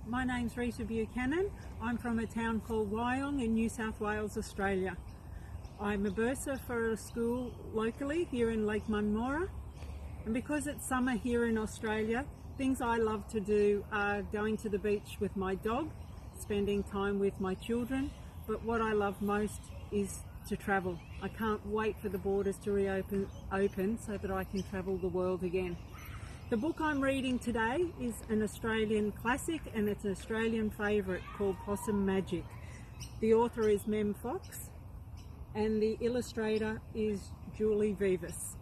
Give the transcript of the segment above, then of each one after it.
My name's Rita Buchanan. I'm from a town called Wyong in New South Wales, Australia. I'm a bursar for a school locally here in Lake Munmora, and because it's summer here in Australia, things I love to do are going to the beach with my dog, spending time with my children, but what I love most is to travel. I can't wait for the borders to reopen so that I can travel the world again. The book I'm reading today is an Australian classic, and it's an Australian favourite called Possum Magic. The author is Mem Fox and the illustrator is Julie Vivas.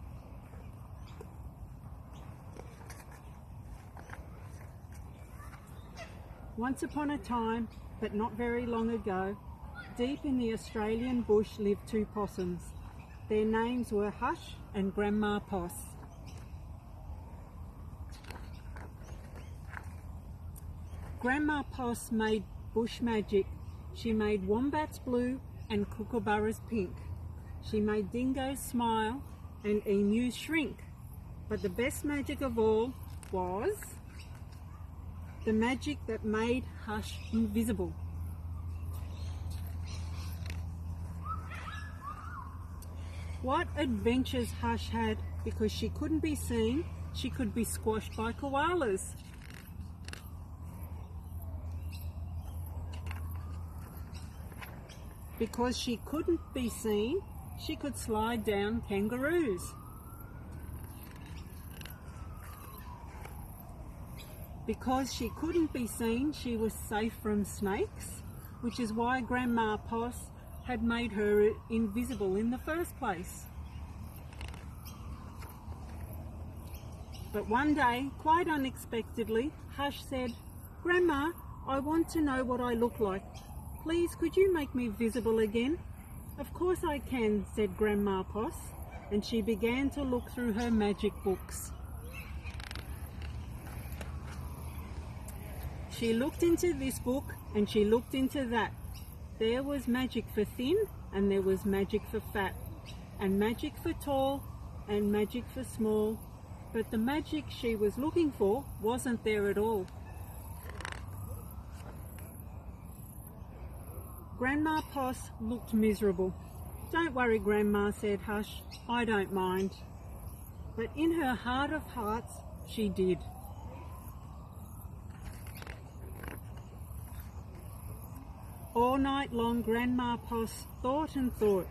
Once upon a time, but not very long ago, deep in the Australian bush lived two possums. Their names were Hush and Grandma Poss. Grandma Poss made bush magic. She made wombats blue and kookaburras pink. She made dingoes smile and emus shrink. But the best magic of all was the magic that made Hush invisible. What adventures Hush had! Because she couldn't be seen, she could be squashed by koalas. Because she couldn't be seen, she could slide down kangaroos. Because she couldn't be seen, she was safe from snakes, which is why Grandma Poss had made her invisible in the first place. But one day, quite unexpectedly, Hush said, "Grandma, I want to know what I look like. Please, could you make me visible again?" "Of course I can," said Grandma Poss, and she began to look through her magic books. She looked into this book and she looked into that. There was magic for thin and there was magic for fat, and magic for tall and magic for small, but the magic she was looking for wasn't there at all. Grandma Poss looked miserable. "Don't worry, Grandma," said Hush, "I don't mind." But in her heart of hearts, she did. All night long, Grandma Poss thought and thought.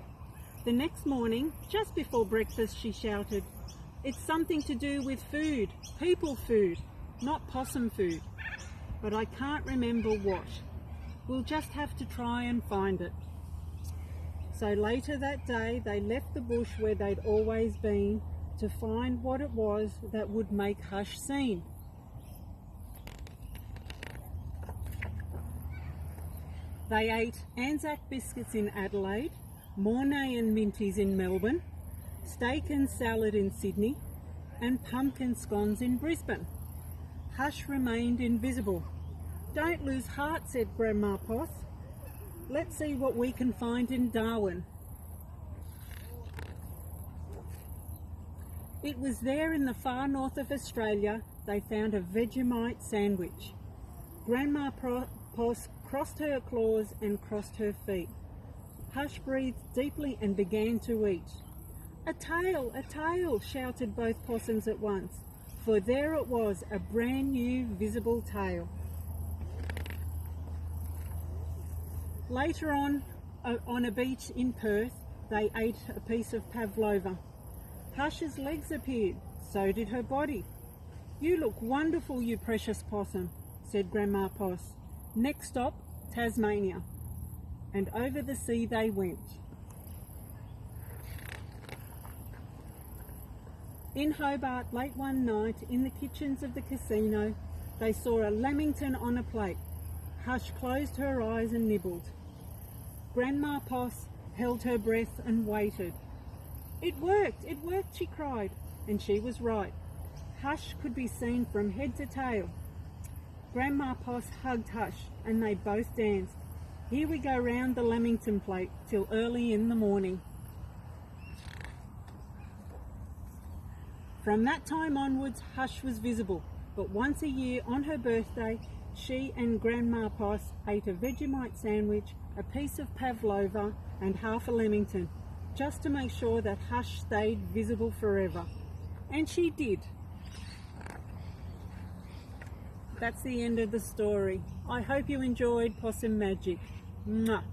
The next morning, just before breakfast, she shouted, "It's something to do with food, people food, not possum food. But I can't remember what. We'll just have to try and find it." So later that day, they left the bush where they'd always been to find what it was that would make Hush seen. They ate Anzac biscuits in Adelaide, Mornay and Minties in Melbourne, steak and salad in Sydney, and pumpkin scones in Brisbane. Hush remained invisible. "Don't lose heart," said Grandma Poss. "Let's see what we can find in Darwin." It was there in the far north of Australia they found a Vegemite sandwich. Grandma Poss crossed her claws and crossed her feet. Hush breathed deeply and began to eat. "A tail, a tail," shouted both possums at once, for there it was, a brand new visible tail. Later on a beach in Perth, they ate a piece of pavlova. Hush's legs appeared, so did her body. "You look wonderful, you precious possum," said Grandma Poss. Next stop, Tasmania. And over the sea they went. In Hobart, late one night, in the kitchens of the casino, they saw a lamington on a plate. Hush closed her eyes and nibbled. Grandma Poss held her breath and waited. It worked, she cried, and she was right. Hush could be seen from head to tail. Grandma Poss hugged Hush and they both danced. Here we go round the lamington plate till early in the morning. From that time onwards, Hush was visible, but once a year on her birthday, She and Grandma Poss ate a Vegemite sandwich, a piece of pavlova and half a Leamington, just to make sure that Hush stayed visible forever. And she did. That's the end of the story. I hope you enjoyed Possum Magic. Mwah.